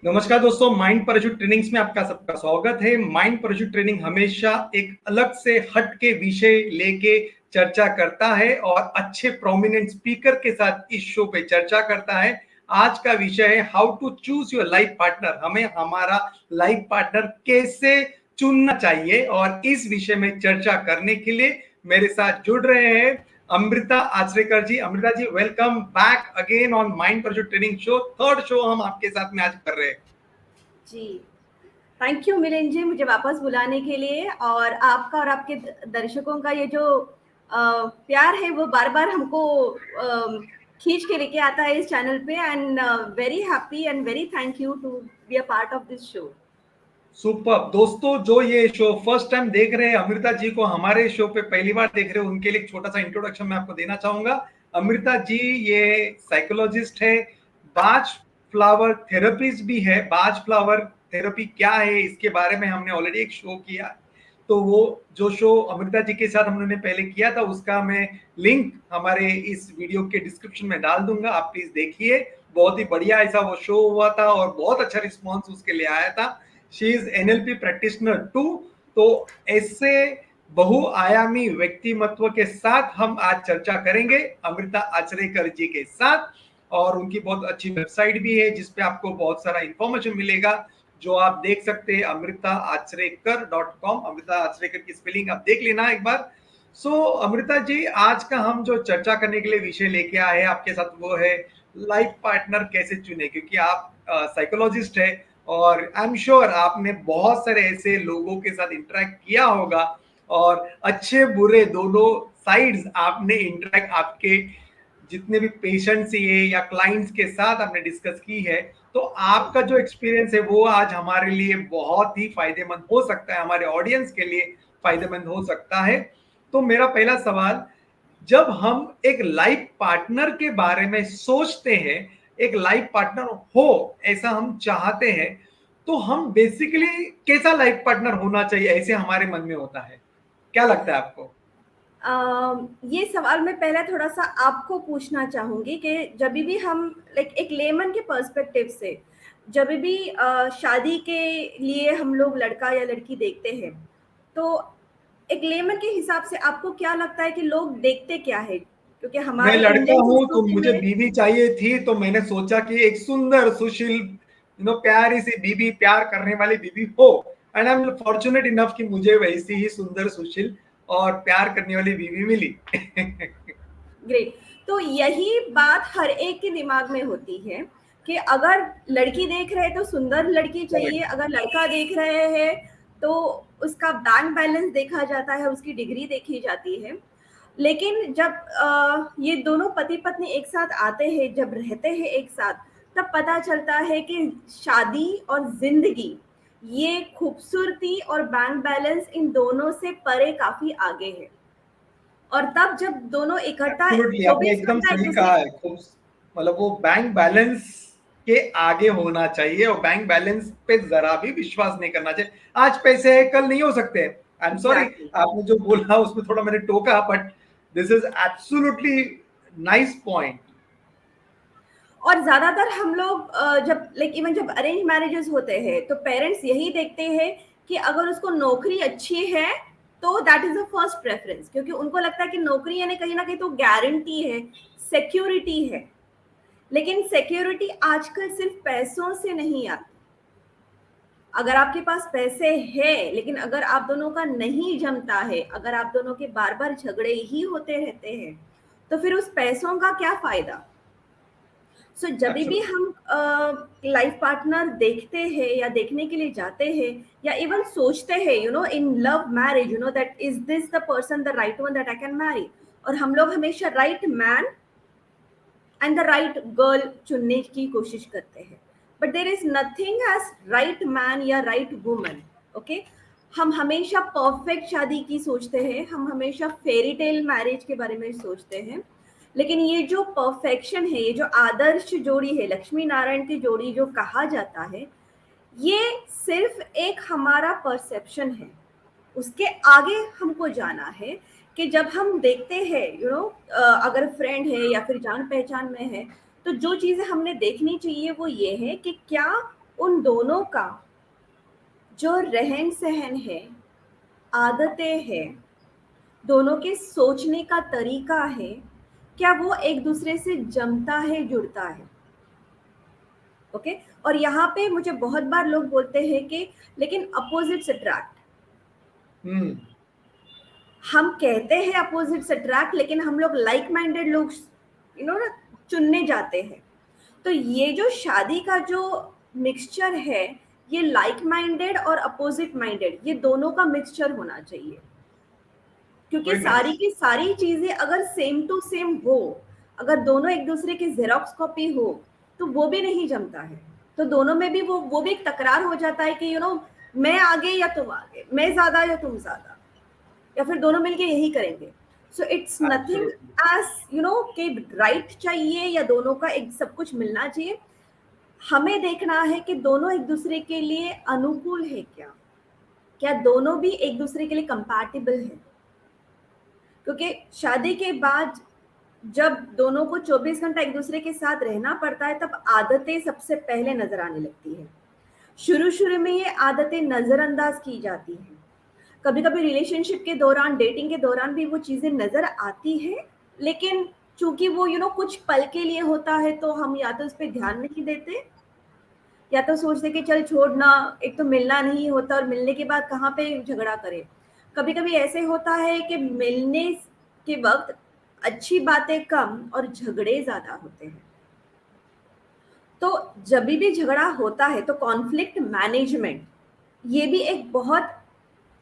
नमस्कार दोस्तों, mind parachute trainings में आपका सबका स्वागत है। माइंड पैराशूट ट्रेनिंग हमेशा एक अलग से हट के विषय लेके चर्चा करता है और अच्छे प्रोमिनेंट स्पीकर के साथ इस शो पे चर्चा करता है। आज का विषय है how to choose your life partner. हमें हमारा लाइफ पार्टनर कैसे चुनना चाहिए, और इस विषय में चर्चा करने के लिए मेरे साथ जुड़ रहे हैं Amrita Achrekar ji. Amrita ji, welcome back again on mind parachute training show. Third show हम आपके साथ में आज कर रहे हैं। जी, थैंक यू मिलिंद जी, मुझे वापस बुलाने के लिए। और आपका और आपके दर्शकों का ये जो प्यार है वो बार बार हमको खींच के लेके आता है इस चैनल पे। And very happy and very thank you to be a part of this show. Super दोस्तों, जो ये शो फर्स्ट टाइम देख रहे हैं, अमृता जी को हमारे शो पे पहली बार देख रहे हो, उनके लिए एक छोटा सा इंट्रोडक्शन मैं आपको देना चाहूंगा। अमृता जी ये साइकोलॉजिस्ट है, बाज फ्लावर थेरेपिस्ट भी है। बाज फ्लावर थेरेपी क्या है इसके बारे में हमने ऑलरेडी एक शो किया, तो वो जो शो अमृता जी के साथ हमने पहले किया था उसका मैं लिंक हमारे इस वीडियो के डिस्क्रिप्शन में डाल दूंगा, आप प्लीज देखिए। बहुत ही बढ़िया ऐसा वो शो हुआ था और बहुत अच्छा रिस्पॉन्स उसके लिए आया था। She is NLP practitioner too. तो ऐसे बहुआयामी व्यक्तिमत्व के साथ हम आज चर्चा करेंगे अमृता आचरेकर जी के साथ। और उनकी बहुत अच्छी वेबसाइट भी है जिसपे आपको बहुत सारा इंफॉर्मेशन मिलेगा, जो आप देख सकते हैं amritaachrekar.com। अमृता आचरेकर की स्पेलिंग आप देख लेना एक बार। अमृता जी, आज का हम जो चर्चा करने के लिए विषय लेके आए हैं आपके साथ वो है लाइफ पार्टनर कैसे चुने, क्योंकि आप साइकोलॉजिस्ट है और आई एम श्योर आपने बहुत सारे ऐसे लोगों के साथ इंटरेक्ट किया होगा और अच्छे बुरे दोनों साइड्स आपने इंटरेक्ट, आपके जितने भी पेशेंट्स ये या क्लाइंट्स के साथ आपने डिस्कस की है। तो आपका जो एक्सपीरियंस है वो आज हमारे लिए बहुत ही फायदेमंद हो सकता है, हमारे ऑडियंस के लिए फायदेमंद हो सकता है। तो मेरा पहला सवाल, जब हम एक लाइफ पार्टनर के बारे में सोचते हैं, एक लाइफ पार्टनर हो ऐसा हम चाहते हैं, तो हम बेसिकली कैसा लाइफ पार्टनर होना चाहिए ऐसे हमारे मन में होता है? क्या लगता है आपको? ये सवाल मैं पहले थोड़ा सा आपको पूछना चाहूंगी कि जब भी हम लाइक एक लेमन के पर्सपेक्टिव से जब भी शादी के लिए हम लोग लड़का या लड़की देखते हैं, तो एक लेमन के हिसाब से आपको क्या लगता है कि लोग देखते क्या है? क्योंकि मैं हमारे लड़का इंडियन हूं तो संस्कृति मुझे में बीवी चाहिए थी, तो मैंने सोचा कि एक सुंदर सुशील प्यारी सी बीवी, प्यार करने वाली बीवी हो। And I am fortunate enough कि मुझे वैसी ही सुंदर सुशील और प्यार करने वाली बीवी मिली। ग्रेट। तो यही बात हर एक के दिमाग में होती है कि अगर लड़की देख रहे हैं तो सुंदर लड़की चाहिए, करेक्ट। अगर लड़का देख रहे हैं तो उसका बैंक बैलेंस देखा जाता है, उसकी डिग्री देखी जाती है। लेकिन जब ये दोनों पति पत्नी एक साथ आते हैं, जब रहते हैं एक साथ, तब पता चलता है कि शादी और जिंदगी, ये खूबसूरती और बैंक बैलेंस इन दोनों से परे काफी आगे है। और तब जब दोनों इकट्ठा एब्सोल्युटली, आपने 24 एकदम घंटा एक सही दूसरे कहा है। खूब, मतलब वो बैंक बैलेंस के आगे होना चाहिए और बैंक बैलेंस पे जरा भी विश्वास नहीं करना चाहिए। आज पैसे है कल नहीं हो सकते। I am sorry, exactly. आपने जो बोला उसमें थोड़ा मैंने टोका, but this is absolutely nice point. और ज्यादातर हम लोग जब लाइक इवन जब अरेंज मैरिजेस होते हैं तो पेरेंट्स यही देखते हैं कि अगर उसको नौकरी अच्छी है तो that is the first preference, क्योंकि उनको लगता है कि नौकरी यानी कहीं ना कहीं तो गारंटी है, सिक्योरिटी है। लेकिन सिक्योरिटी आजकल सिर्फ पैसों से नहीं आती। अगर आपके पास पैसे हैं लेकिन अगर आप दोनों का नहीं जमता है, अगर आप दोनों के बार बार झगड़े ही होते रहते हैं, तो फिर उस पैसों का क्या फायदा? जब भी एब्सोल्युटली। हम लाइफ पार्टनर देखते हैं या देखने के लिए जाते हैं या इवन सोचते हैं, in love marriage, that is this the person the right one that I can marry, और हम लोग हमेशा right man and the right girl चुनने की कोशिश करते हैं। But there is nothing as right man या राइट वुमन। ओके, हम हमेशा परफेक्ट शादी की सोचते हैं, हम हमेशा फेरी टेल मैरिज के बारे में सोचते हैं। लेकिन ये जो परफेक्शन है, ये जो आदर्श जोड़ी है, लक्ष्मी नारायण की जोड़ी जो कहा जाता है, ये सिर्फ एक हमारा परसेप्शन है। उसके आगे हमको जाना है कि जब हम देखते हैं, अगर फ्रेंड है या फिर जान पहचान में है, तो जो चीजें हमने देखनी चाहिए वो ये है कि क्या उन दोनों का जो रहन सहन है, आदतें हैं, दोनों के सोचने का तरीका है, क्या वो एक दूसरे से जमता है, जुड़ता है? ओके। और यहाँ पे मुझे बहुत बार लोग बोलते हैं कि लेकिन अपोजिट्स अट्रैक्ट। हम्म। हम कहते हैं अपोजिट्स अट्रैक्ट, लेकिन हम लोग लाइक माइंडेड लोग ना चुनने जाते हैं। तो ये जो शादी का जो मिक्सचर है, ये लाइक माइंडेड और अपोजिट माइंडेड, ये दोनों का मिक्सचर होना चाहिए। क्योंकि वेरी सारी नाइस। की सारी चीजें अगर सेम टू सेम हो, अगर दोनों एक दूसरे की जेरोक्स कॉपी हो, तो वो भी नहीं जमता है। तो दोनों में भी वो भी एक तकरार हो जाता है कि मैं आगे या तुम आगे, मैं ज्यादा या तुम ज्यादा, या फिर दोनों मिलके यही करेंगे। So it's nothing absolutely. As कि राइट चाहिए या दोनों का एक सब कुछ मिलना चाहिए। हमें देखना है कि दोनों एक दूसरे के लिए अनुकूल है क्या, क्या दोनों भी एक दूसरे के लिए कंपैटिबल है। क्योंकि शादी के बाद जब दोनों को 24 घंटा एक दूसरे के साथ रहना पड़ता है, तब आदतें सबसे पहले नजर आने लगती है। शुरू शुरू में ये आदतें नजरअंदाज की जाती हैं। कभी कभी रिलेशनशिप के दौरान, डेटिंग के दौरान भी वो चीजें नजर आती है, लेकिन चूंकि वो कुछ पल के लिए होता है, तो हम या तो उस पर ध्यान नहीं देते, या तो सोचते कि चल छोड़ना, एक तो मिलना नहीं होता और मिलने के बाद कहाँ पे झगड़ा करें। कभी कभी ऐसे होता है कि मिलने के वक्त अच्छी बातें कम और झगड़े ज्यादा होते हैं। तो जब भी झगड़ा होता है तो कॉन्फ्लिक्ट मैनेजमेंट ये भी एक बहुत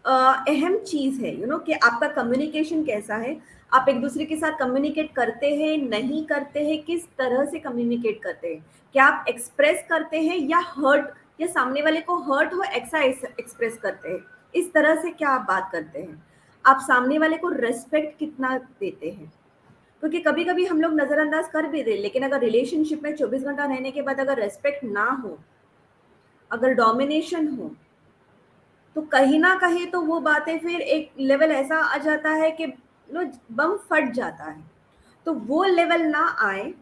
अहम चीज है, कि आपका कम्युनिकेशन कैसा है। आप एक दूसरे के साथ कम्युनिकेट करते हैं, नहीं करते हैं, किस तरह से कम्युनिकेट करते हैं, क्या आप एक्सप्रेस करते हैं या हर्ट, या सामने वाले को हर्ट हो ऐसा एक्सप्रेस करते हैं, इस तरह से क्या आप बात करते हैं, आप सामने वाले को रेस्पेक्ट कितना देते हैं। क्योंकि कभी कभी हम लोग नजरअंदाज कर भी दे, लेकिन अगर रिलेशनशिप में 24 घंटा रहने के बाद अगर रेस्पेक्ट ना हो, अगर डोमिनेशन हो, तो कहीं ना कहीं तो वो बातें फिर एक लेवल ऐसा आ जाता है कि बम फट जाता है। तो वो लेवल ना आए,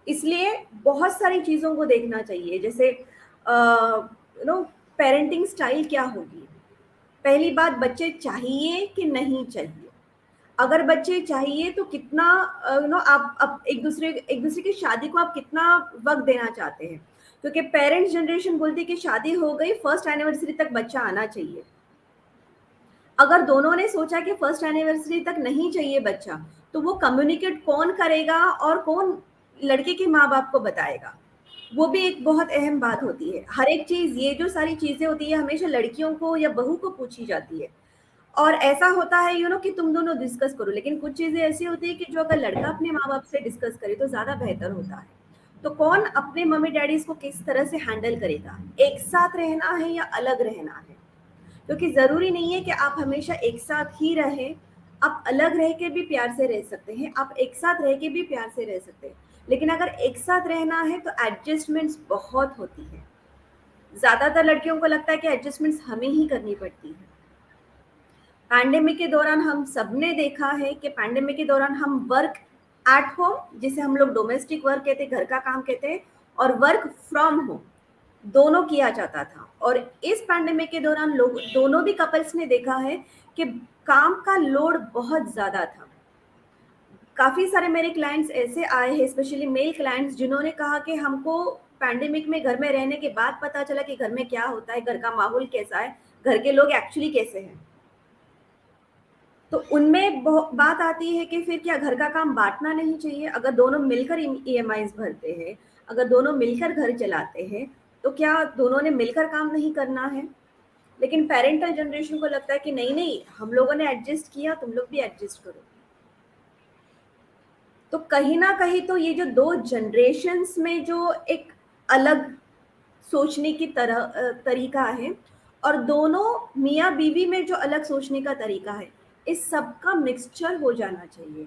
इसलिए बहुत सारी चीजों को देखना चाहिए। जैसे पेरेंटिंग स्टाइल क्या होगी। पहली बात, बच्चे चाहिए कि नहीं चाहिए। अगर बच्चे चाहिए तो कितना आप एक दूसरे की शादी को आप कितना वक्त देना चाहते हैं। क्योंकि पेरेंट्स जनरेशन बोलती है कि शादी हो गई, फर्स्ट एनिवर्सरी तक बच्चा आना चाहिए। अगर दोनों ने सोचा कि फर्स्ट एनिवर्सरी तक नहीं चाहिए बच्चा, तो वो कम्युनिकेट कौन करेगा और कौन लड़के के माँ बाप को बताएगा। वो भी एक बहुत अहम बात होती है। हर एक चीज, ये जो सारी चीजें होती है, हमेशा लड़कियों को या बहू को पूछी जाती है। और ऐसा होता है कि तुम दोनों डिस्कस करो, लेकिन कुछ चीजें ऐसी होती है कि जो अगर लड़का अपने माँ बाप से डिस्कस करे तो ज्यादा बेहतर होता है। तो कौन अपने मम्मी डैडीज को किस तरह से हैंडल करेगा, एक साथ रहना है या अलग रहना है। क्योंकि जरूरी नहीं है कि आप हमेशा एक साथ ही रहे, आप अलग रह के भी प्यार से रह सकते हैं, आप एक साथ रह के भी प्यार से रह सकते हैं। लेकिन अगर एक साथ रहना है तो एडजस्टमेंट्स बहुत होती है। ज्यादातर लड़कियों को लगता है कि एडजस्टमेंट्स हमें ही करनी पड़ती है। पैंडेमिक के दौरान हम सबने देखा है कि पैंडेमिक के दौरान हम वर्क एट होम, जिसे हम लोग डोमेस्टिक वर्क कहते हैं, घर का काम कहते हैं, और वर्क फ्रॉम होम दोनों किया जाता था। और इस पैंडेमिक के दौरान लोग, दोनों भी कपल्स ने देखा है कि काम का लोड बहुत ज्यादा था। काफी सारे मेरे क्लाइंट्स ऐसे आए हैं, स्पेशली मेल क्लाइंट्स, जिन्होंने कहा कि हमको पैंडेमिक में घर में रहने के बाद पता चला कि घर में क्या होता है, घर का माहौल कैसा है, घर के लोग एक्चुअली कैसे हैं। तो उनमें बात आती है कि फिर क्या घर का काम बांटना नहीं चाहिए। अगर दोनों मिलकर ईएमआईज भरते हैं, अगर दोनों मिलकर घर चलाते हैं, तो क्या दोनों ने मिलकर काम नहीं करना है। लेकिन पेरेंटल जनरेशन को लगता है कि नहीं नहीं, हम लोगों ने एडजस्ट किया, तुम लोग भी एडजस्ट करो। तो कहीं ना कहीं तो ये जो दो जनरेशन्स में जो एक अलग सोचने की तरीका है, और दोनों मियाँ बीवी में जो अलग सोचने का तरीका है, इस सब का मिक्सचर हो जाना चाहिए।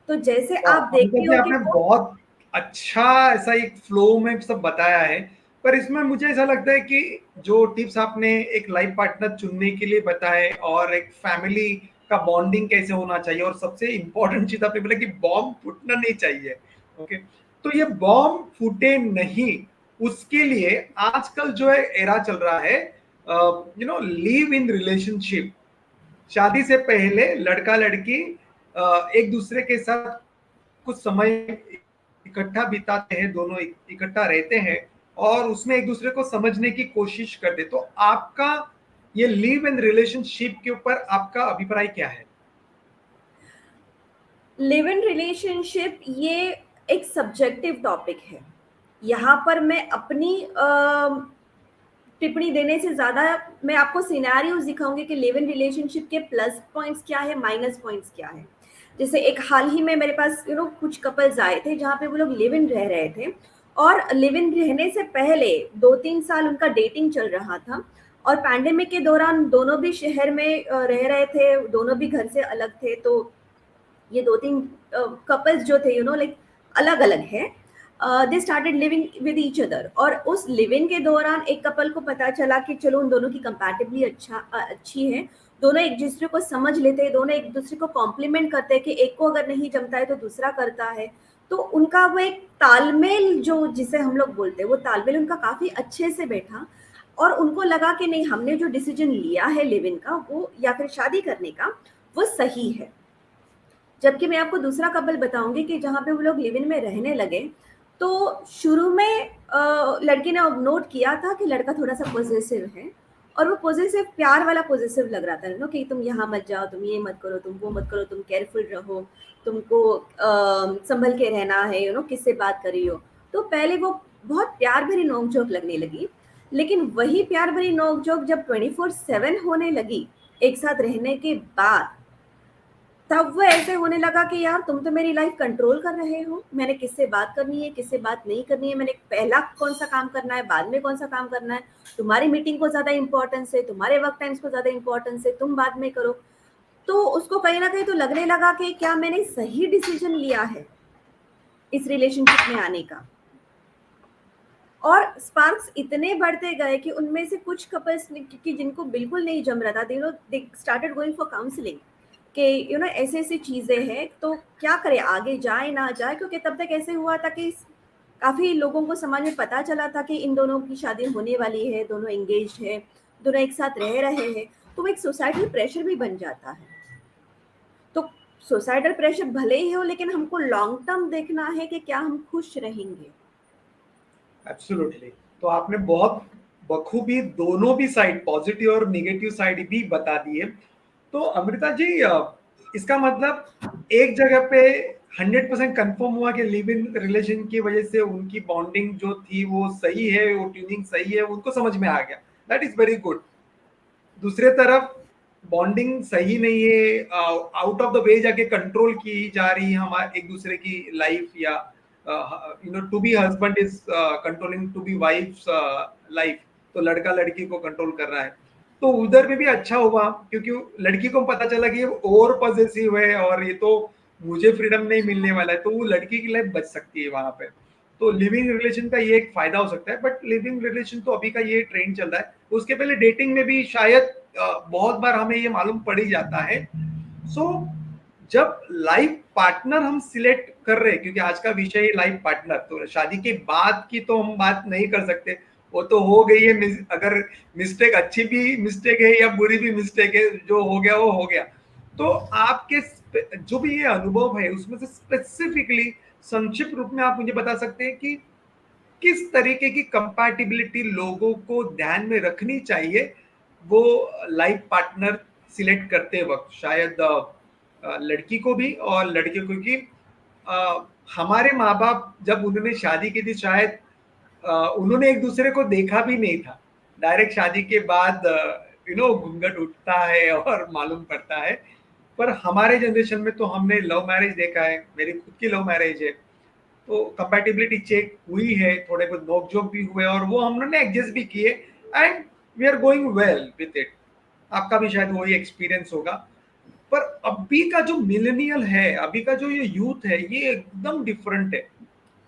तो जैसे आप अमिता देखते जी, हो कि आपने बहुत अच्छा ऐसा एक फ्लो में सब बताया है। पर इसमें मुझे ऐसा लगता है कि जो टिप्स आपने एक लाइफ पार्टनर चुनने के लिए बताए, और एक फैमिली का बॉन्डिंग कैसे होना चाहिए, और सबसे इम्पोर्टेंट चीज आपने बोला कि बॉम्ब फूटना नहीं चाहिए। ओके। तो ये बॉम्ब फूटे नहीं, उसके लिए आजकल जो है एरा चल रहा है, लिव इन रिलेशनशिप। शादी से पहले लड़का लड़की एक दूसरे के साथ कुछ समय इकट्ठा बिताते हैं, दोनों इकट्ठा रहते हैं और उसमें एक दूसरे को समझने की कोशिश करते। तो आपका ये लिव इन रिलेशनशिप के ऊपर आपका अभिप्राय क्या है? लिव इन रिलेशनशिप ये एक सब्जेक्टिव टॉपिक है। यहाँ पर मैं अपनी टिप्पणी देने से ज़्यादा मैं आपको सिनेरियोज दिखाऊंगी कि लिव इन रिलेशनशिप के प्लस पॉइंट्स क्या है, माइनस पॉइंट्स क्या है। जैसे एक हाल ही में मेरे पास कुछ कपल्स आए थे जहाँ पे वो लोग लिव इन रह रहे थे, और लिव इन रहने से पहले 2-3 साल उनका डेटिंग चल रहा था, और पैंडेमिक के दौरान दोनों भी शहर में रह रहे थे, दोनों भी घर से अलग थे। तो ये 2-3 कपल्स जो थे लाइक अलग अलग है, they started living with each other. और उस लिविंग के दौरान एक कपल को पता चला कि चलो उन दोनों की कंपैटिबली अच्छी है, दोनों एक दूसरे को समझ लेते हैं, दोनों एक दूसरे को कॉम्प्लीमेंट करते हैं कि एक को अगर नहीं जमता है तो दूसरा करता है। तो उनका वो एक तालमेल जो जिसे हम लोग बोलते हैं, वो तालमेल उनका काफी अच्छे से बैठा, और उनको लगा कि नहीं, हमने जो डिसीजन लिया है लिव इन का वो या फिर शादी करने का, वो सही है। जबकि मैं आपको दूसरा कपल बताऊंगी कि जहाँ पे वो लोग लिव इन में रहने लगे, तो शुरू में लड़की ने नोट किया था कि लड़का थोड़ा सा पॉजिटिव है, और वो पॉजिटिव प्यार वाला पॉजिटिव लग रहा था कि तुम यहाँ मत जाओ, तुम ये मत करो, तुम वो मत करो, तुम केयरफुल रहो, तुमको संभल के रहना है, किससे बात कर रही हो। तो पहले वो बहुत प्यार भरी नोकझोंक लगने लगी, लेकिन वही प्यार भरी नोकझोंक जब 24/7 होने लगी एक साथ रहने के बाद, तब वो ऐसे होने लगा कि यार तुम तो मेरी लाइफ कंट्रोल कर रहे हो, मैंने किससे बात करनी है, किससे बात नहीं करनी है, मैंने पहला कौन सा काम करना है, बाद में कौन सा काम करना है, तुम्हारी मीटिंग को ज्यादा इंपॉर्टेंस है, तुम्हारे वर्क टाइम्स को ज्यादा इंपॉर्टेंस है, तुम बाद में करो। तो उसको कहीं ना कहीं तो लगने लगा कि क्या मैंने सही डिसीजन लिया है इस रिलेशनशिप में आने का। और स्पार्क्स इतने बढ़ते गए कि उनमें से कुछ कपल्स कि जिनको बिल्कुल नहीं जम रहा था, they started going for counselling कि ऐसे ऐसी चीजें हैं, तो क्या करें, आगे जाए ना जाए। क्योंकि तब तक ऐसे हुआ था कि काफी लोगों को समाज में पता चला था कि इन दोनों की शादी होने वाली है, दोनों एंगेज है, दोनों एक साथ रह रहे हैं, तो वो एक सोसाइटल प्रेशर भी बन जाता है। तो सोसाइटल प्रेशर भले ही हो, लेकिन हमको लॉन्ग टर्म देखना है कि क्या हम खुश रहेंगे। एब्सोल्युटली। तो आपने बहुत बखूबी दोनों भी साइड, पॉजिटिव और निगेटिव साइड भी बता दिए। तो अमृता जी, इसका मतलब एक जगह पे 100% कंफर्म हुआ कि लिव इन रिलेशन की वजह से उनकी बॉन्डिंग जो थी वो सही है, वो ट्यूनिंग सही है, उनको समझ में आ गया। That is very good. दूसरे तरफ बॉन्डिंग सही नहीं है, आउट ऑफ द वे जाके कंट्रोल की जा रही है हमारे एक दूसरे की लाइफ, या to be husband is controlling to be wife life, तो लड़का लड़की को कंट्रोल कर रहा है। तो उधर में भी अच्छा हुआ, क्योंकि लड़की को पता चला कि ये ओवर पॉसेसिव है और ये तो मुझे फ्रीडम नहीं मिलने वाला है, तो वो लड़की की लाइफ बच सकती है वहां पे। तो लिविंग रिलेशन का ये एक फायदा हो सकता है। बट लिविंग रिलेशन तो अभी का ये ट्रेंड चल रहा है, उसके पहले डेटिंग में भी शायद बहुत बार हमें ये मालूम पड़ ही जाता है। सो जब लाइफ पार्टनर हम सिलेक्ट कर रहे हैं, क्योंकि आज का विषय है लाइफ पार्टनर, तो शादी के बाद की तो हम बात नहीं कर सकते, वो तो हो गई है। अगर मिस्टेक अच्छी भी मिस्टेक है या बुरी भी मिस्टेक है, जो हो गया वो हो गया। तो आपके जो भी ये अनुभव है उसमें से स्पेसिफिकली संक्षिप्त रूप में आप मुझे बता सकते हैं कि किस तरीके की कंपैटिबिलिटी लोगों को ध्यान में रखनी चाहिए वो लाइफ पार्टनर सिलेक्ट करते वक्त, शायद लड़की को भी और लड़के को। कि हमारे माँ बाप जब उन्होंने शादी की थी, शायद उन्होंने एक दूसरे को देखा भी नहीं था। डायरेक्ट शादी के बाद घूंघट उठता है और मालूम पड़ता है। पर हमारे जनरेशन में तो हमने लव मैरिज देखा है, मेरी खुद की लव मैरिज है, तो कंपैटिबिलिटी चेक हुई है, थोड़े बहुत नोकझोंक भी हुए और वो हमने एडजस्ट भी किए, and we are going well with it. आपका भी शायद वही एक्सपीरियंस होगा। पर अभी का जो मिलेनियल है, अभी का जो ये यूथ है, ये एकदम डिफरेंट है।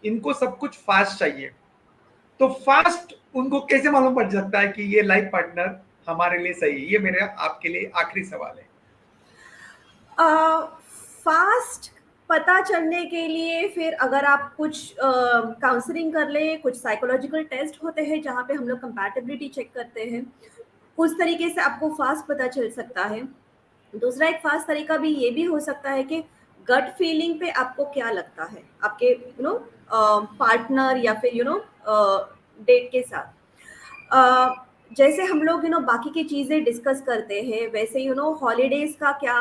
इनको सब कुछ फास्ट चाहिए। तो फास्ट उनको कैसे मालूम पड़ सकता है कि ये लाइफ पार्टनर हमारे लिए सही है? ये मेरा आपके लिए आखिरी सवाल है। फास्ट पता चलने के लिए फिर अगर आप कुछ काउंसलिंग कर ले, कुछ साइकोलॉजिकल टेस्ट होते हैं जहाँ पे हम लोग कंपैटिबिलिटी चेक करते हैं, उस तरीके से आपको फास्ट पता चल सकता है। दूसरा एक फास्ट तरीका भी ये भी हो सकता है कि गट फीलिंग पे आपको क्या लगता है आपके पार्टनर या फिर डेट के साथ। जैसे हम लोग बाकी की चीज़ें डिस्कस करते हैं, वैसे हॉलीडेज का क्या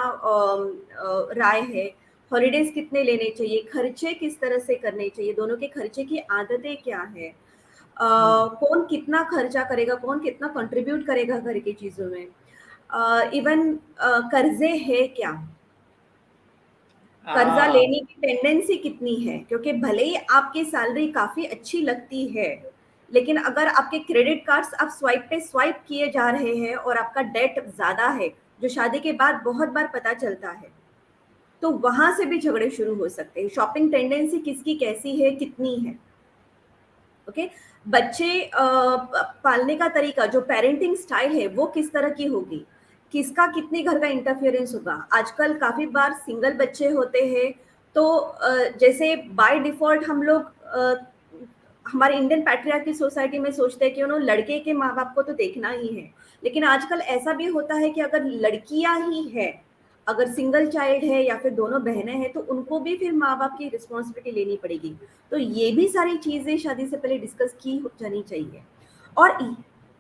राय है, हॉलीडेज कितने लेने चाहिए, खर्चे किस तरह से करने चाहिए, दोनों के खर्चे की आदतें क्या है, कौन कितना खर्चा करेगा, कौन कितना कंट्रीब्यूट करेगा घर की चीज़ों में, इवन कर्जे है क्या, कर्जा लेने की टेंडेंसी कितनी है, क्योंकि भले ही आपकी सैलरी काफी अच्छी लगती है, लेकिन अगर आपके क्रेडिट कार्ड्स आप स्वाइप पे स्वाइप किए जा रहे हैं और आपका डेट ज्यादा है, जो शादी के बाद बहुत बार पता चलता है, तो वहां से भी झगड़े शुरू हो सकते हैं। शॉपिंग टेंडेंसी किसकी कैसी है, कितनी है, ओके। बच्चे पालने का तरीका, जो पेरेंटिंग स्टाइल है वो किस तरह की होगी, किसका कितने घर का इंटरफेरेंस होगा। आजकल काफी बार सिंगल बच्चे होते हैं, तो जैसे बाय डिफॉल्ट हम लोग हमारे इंडियन पैट्रियार्की सोसाइटी में सोचते हैं कि लड़के के माँ बाप को तो देखना ही है, लेकिन आजकल ऐसा भी होता है कि अगर लड़कियां ही है, अगर सिंगल चाइल्ड है या फिर दोनों बहनें हैं, तो उनको भी फिर माँ बाप की रिस्पॉन्सिबिलिटी लेनी पड़ेगी। तो ये भी सारी चीजें शादी से पहले डिस्कस की जानी चाहिए। और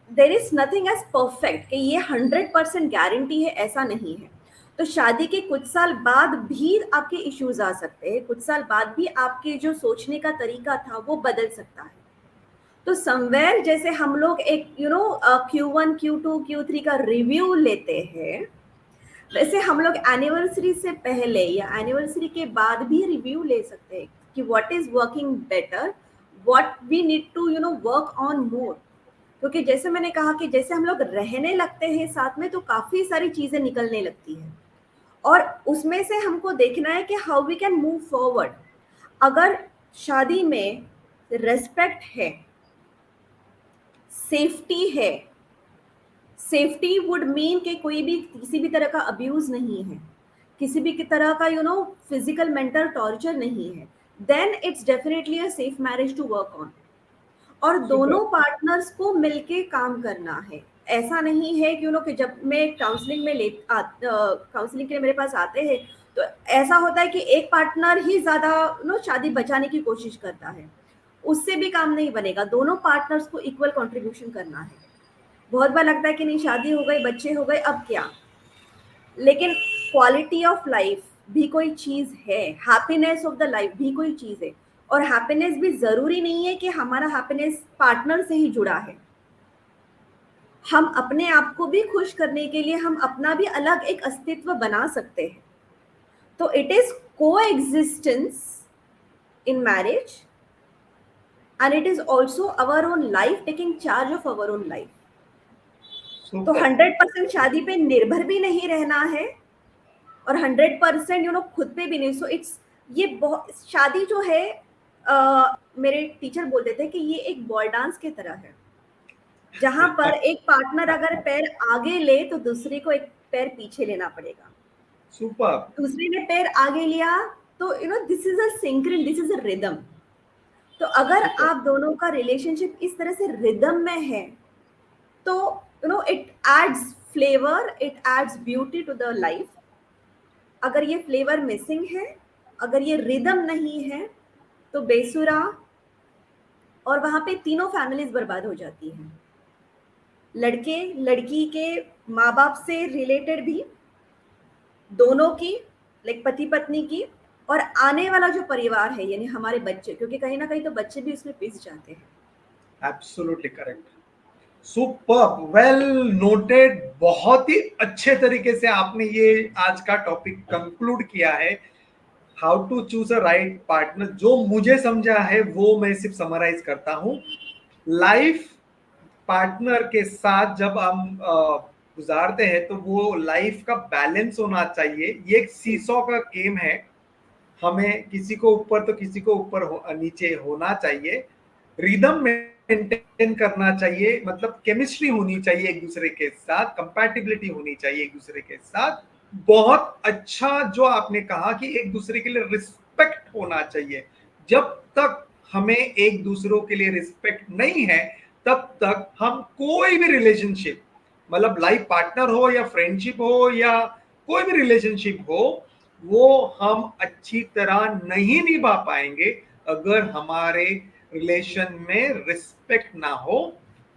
there is nothing as perfect कि ये 100% गारंटी है, ऐसा नहीं है। तो शादी के कुछ साल बाद भी आपके इश्यूज आ सकते हैं, कुछ साल बाद भी आपके जो सोचने का तरीका था वो बदल सकता है। तो समवेयर जैसे हम लोग एक Q1 Q2 Q3 का रिव्यू लेते हैं, वैसे हम लोग एनिवर्सरी से पहले या एनिवर्सरी के बाद भी रिव्यू ले सकते हैं कि what is working better, what we need to work on more. क्योंकि जैसे मैंने कहा कि जैसे हम लोग रहने लगते हैं साथ में, तो काफी सारी चीजें निकलने लगती है, और उसमें से हमको देखना है कि how we can move forward. अगर शादी में रेस्पेक्ट है, सेफ्टी है, सेफ्टी वुड मीन कि कोई भी किसी भी तरह का अब्यूज नहीं है, किसी भी तरह का फिजिकल मेंटल टॉर्चर नहीं है, then it's definitely a safe marriage to work on. और दोनों पार्टनर्स को मिलके काम करना है। ऐसा नहीं है कि जब मैं काउंसलिंग में काउंसलिंग के लिए मेरे पास आते हैं, तो ऐसा होता है कि एक पार्टनर ही ज्यादा शादी बचाने की कोशिश करता है, उससे भी काम नहीं बनेगा। दोनों पार्टनर्स को इक्वल कंट्रीब्यूशन करना है। बहुत बार लगता है कि नहीं, शादी हो गई, बच्चे हो गए, अब क्या, लेकिन क्वालिटी ऑफ लाइफ भी कोई चीज है, हैप्पीनेस ऑफ द लाइफ भी कोई चीज है। और हैप्पीनेस भी जरूरी नहीं है कि हमारा हैप्पीनेस पार्टनर से ही जुड़ा है। हम अपने आप को भी खुश करने के लिए हम अपना भी अलग एक अस्तित्व बना सकते हैं। तो इट इज को existence in marriage, and it is also our own life, taking charge of our own life. तो 100% शादी पे निर्भर भी नहीं रहना है, और 100% खुद पे भी नहीं। सो इट्स ये बहुत, शादी जो है मेरे टीचर बोलते थे कि ये एक बॉल डांस की तरह है, जहां पर एक पार्टनर अगर पैर आगे ले तो दूसरे को एक पैर पीछे लेना पड़ेगा। सुपर। दूसरे ने पैर आगे लिया तो this is a synchrony, this is a rhythm. तो अगर आप दोनों का रिलेशनशिप इस तरह से रिदम में है, तो it adds flavour, it adds beauty to the life. अगर ये फ्लेवर मिसिंग है, अगर ये रिदम नहीं है, तो बेसुरा, और वहां पे तीनों फैमिलीज बर्बाद हो जाती हैं। लड़के लड़की के माँ बाप से रिलेटेड भी, दोनों की, लाइक पति पत्नी की, और आने वाला जो परिवार है यानी हमारे बच्चे, क्योंकि कहीं ना कहीं तो बच्चे भी उसमें पिस जाते हैं। Absolutely correct, super, well noted. बहुत ही अच्छे तरीके से आपने ये आज का टॉपिक कंक्लूड किया है, how to choose a right partner. जो मुझे समझा है वो मैं सिर्फ समराइज करता हूँ। लाइफ पार्टनर के साथ जब हम गुजारते हैं तो वो लाइफ का बैलेंस होना चाहिए। ये एक सीसॉ का गेम है, हमें किसी को ऊपर तो किसी को ऊपर नीचे होना चाहिए। रिदम मेंटेन करना चाहिए, मतलब केमिस्ट्री होनी चाहिए एक दूसरे के साथ, कंपैटिबिलिटी होनी चाहिए एक दूसरे के साथ। बहुत अच्छा जो आपने कहा कि एक दूसरे के लिए रिस्पेक्ट होना चाहिए। जब तक हमें एक दूसरों के लिए रिस्पेक्ट नहीं है, तब तक हम कोई भी रिलेशनशिप, मतलब लाइफ पार्टनर हो या फ्रेंडशिप हो या कोई भी रिलेशनशिप हो, वो हम अच्छी तरह नहीं निभा पाएंगे अगर हमारे रिलेशन में रिस्पेक्ट ना हो।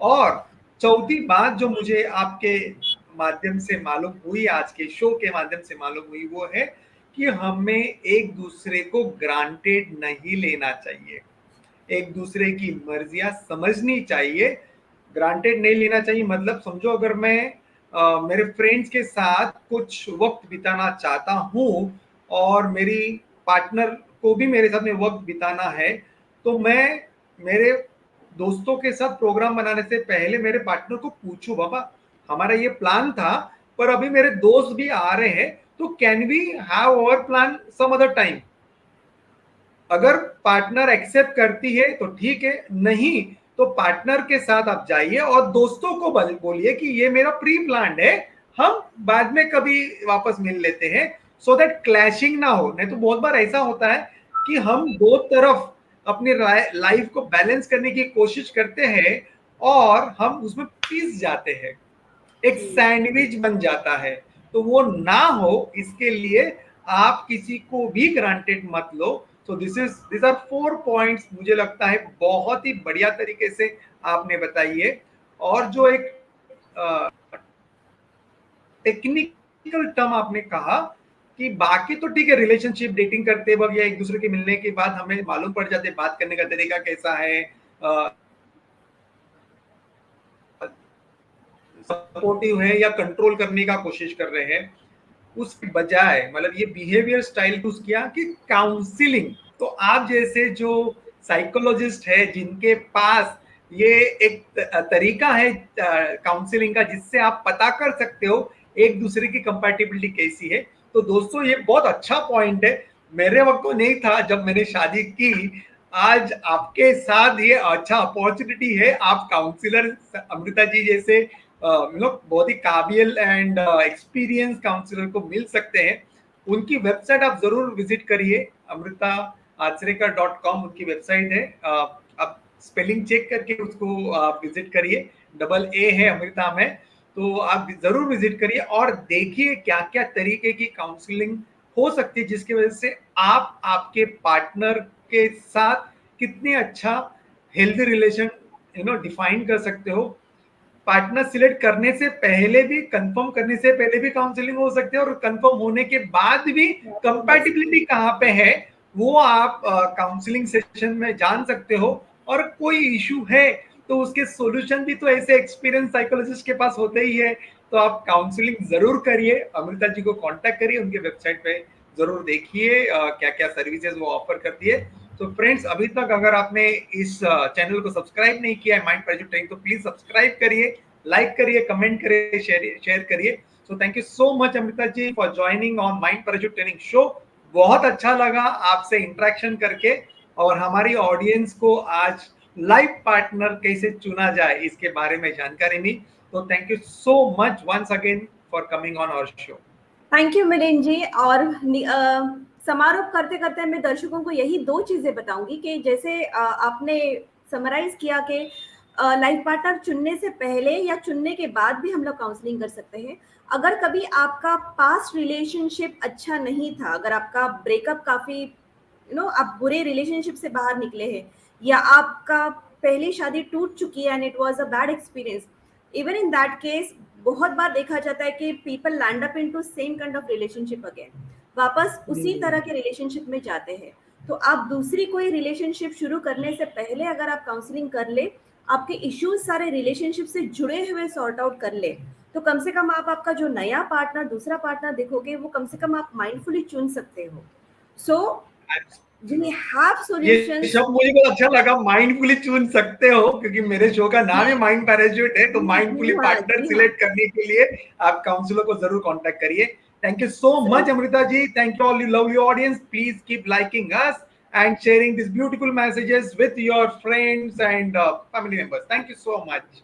और चौथी बात जो मुझे आपके माध्यम से मालूम हुई, आज के शो के माध्यम से मालूम हुई, वो है कि हमें एक दूसरे को ग्रांटेड नहीं लेना चाहिए, एक दूसरे की मर्जियां समझनी चाहिए। ग्रांटेड नहीं लेना चाहिए मतलब समझो, अगर मैं मेरे फ्रेंड्स के साथ कुछ वक्त बिताना चाहता हूं और मेरी पार्टनर को भी मेरे साथ में वक्त बिताना है, तो मैं मेरे दोस्तों के साथ प्रोग्राम बनाने से पहले मेरे पार्टनर को पूछूं, बाबा हमारा ये प्लान था पर अभी मेरे दोस्त भी आ रहे हैं, तो can we have our plan some other time. अगर पार्टनर एक्सेप्ट करती है तो ठीक है, नहीं तो पार्टनर के साथ आप जाइए और दोस्तों को बोलिए कि ये मेरा प्री प्लान है, हम बाद में कभी वापस मिल लेते हैं, सो दैट क्लैशिंग ना हो। नहीं तो बहुत बार ऐसा होता है कि हम दो तरफ अपनी लाइफ को बैलेंस करने की कोशिश करते हैं और हम उसमें पिस जाते हैं, एक जी सैंडविच बन जाता है। तो वो ना हो इसके लिए आप किसी को भी ग्रांटेड मत लो। सो दिस आर 4 पॉइंट्स, मुझे लगता है बहुत ही बढ़िया तरीके से आपने बताई है। और जो एक टेक्निकल टर्म आपने कहा कि बाकी तो ठीक है, रिलेशनशिप डेटिंग करते वक्त या एक दूसरे के मिलने के बाद हमें मालूम पड़ जाते बात करने का तरीका कैसा है, सपोर्टिव है या कंट्रोल करने का कोशिश कर रहे हैं, उस बजाय मतलब ये बिहेवियर स्टाइल यूज किया कि काउंसलिंग। तो आप जैसे जो साइकोलॉजिस्ट है जिनके पास ये एक तरीका है काउंसलिंग का, जिससे आप पता कर सकते हो एक दूसरे की कंपैटिबिलिटी कैसी है, तो दोस्तों ये बहुत अच्छा पॉइंट है। मेरे वक्त तो नहीं था जब मैंने शादी की, आज आपके साथ ये अच्छा अपॉर्चुनिटी है, आप काउंसलर अमृता जी जैसे बहुत ही काबिल एंड एक्सपीरियंस काउंसलर को मिल सकते हैं। उनकी वेबसाइट आप जरूर विजिट करिए, अमृता आचरेकर .com उनकी वेबसाइट है। आप स्पेलिंग चेक करके उसको आप विजिट करिए, डबल ए है अमृता में, तो आप जरूर विजिट करिए और देखिए क्या क्या तरीके की काउंसलिंग हो सकती है, जिसकी वजह से आप आपके पार्टनर के साथ कितने अच्छा हेल्दी रिलेशन डिफाइन कर सकते हो। पार्टनर सिलेक्ट करने से पहले भी, कंफर्म करने से पहले भी काउंसलिंग हो सकती है और कंफर्म होने के बाद भी कंपैटिबिलिटी कहाँ पे है वो आप काउंसलिंग सेशन में जान सकते हो। और कोई इशू है तो उसके सॉल्यूशन भी तो ऐसे एक्सपीरियंस साइकोलॉजिस्ट के पास होते ही है। तो आप काउंसलिंग जरूर करिए, अमृता जी को कांटेक्ट करिए, उनके वेबसाइट पे जरूर देखिए क्या क्या सर्विसेज वो ऑफर करती है। तो फ्रेंड्स, अभी तक अगर आपने इस चैनल को सब्सक्राइब नहीं किया है माइंड पैराशूट ट्रेनिंग, तो प्लीज सब्सक्राइब करिए, लाइक करिए, कमेंट करिए, शेयर करिए। So thank you so much Amrita ji for joining on mind parachute training show. बहुत अच्छा लगा आपसे इंटरेक्शन करके और हमारी ऑडियंस को आज लाइफ पार्टनर कैसे चुना जाए इसके बारे में जानकारी मिली। तो thank you so much once again for coming on our show. Thank you Milind ji. और समारोह करते करते मैं दर्शकों को यही दो चीजें बताऊंगी कि जैसे आपने समराइज किया कि लाइफ पार्टनर चुनने से पहले या चुनने के बाद भी हम लोग काउंसलिंग कर सकते हैं। अगर कभी आपका पास्ट रिलेशनशिप अच्छा नहीं था, अगर आपका ब्रेकअप काफी आप बुरे रिलेशनशिप से बाहर निकले हैं, या आपका पहली शादी टूट चुकी है and it was a bad experience, even in that case बहुत बार देखा जाता है कि people land up into same kind of relationship again, वापस उसी तरह के रिलेशनशिप में जाते हैं। तो आप दूसरी कोई रिलेशनशिप शुरू करने से पहले अगर आप काउंसलिंग कर ले, आपके इश्यूज सारे रिलेशनशिप से जुड़े हुए सॉर्ट आउट कर ले, तो कम से कम आप आपका जो नया पार्टनर, दूसरा पार्टनर देखोगे, वो कम से कम आप माइंडफुली चुन सकते हो। सो वी हैव ये सॉल्यूशंस। शब्द मुझे बहुत अच्छा लगा, माइंडफुली चुन सकते हो, क्योंकि मेरे शो का नाम जी है माइंड पैराशूट है, तो जी माइंडफुली हाँ, पार्टनर जी हाँ। सिलेक्ट करने के लिए आप काउंसलर को जरूर कांटेक्ट करिए। थैंक यू सो सही। Much Amrita ji, thank you all you lovely audience, please keep liking us and sharing these beautiful messages with your friends and family members. Thank you so much.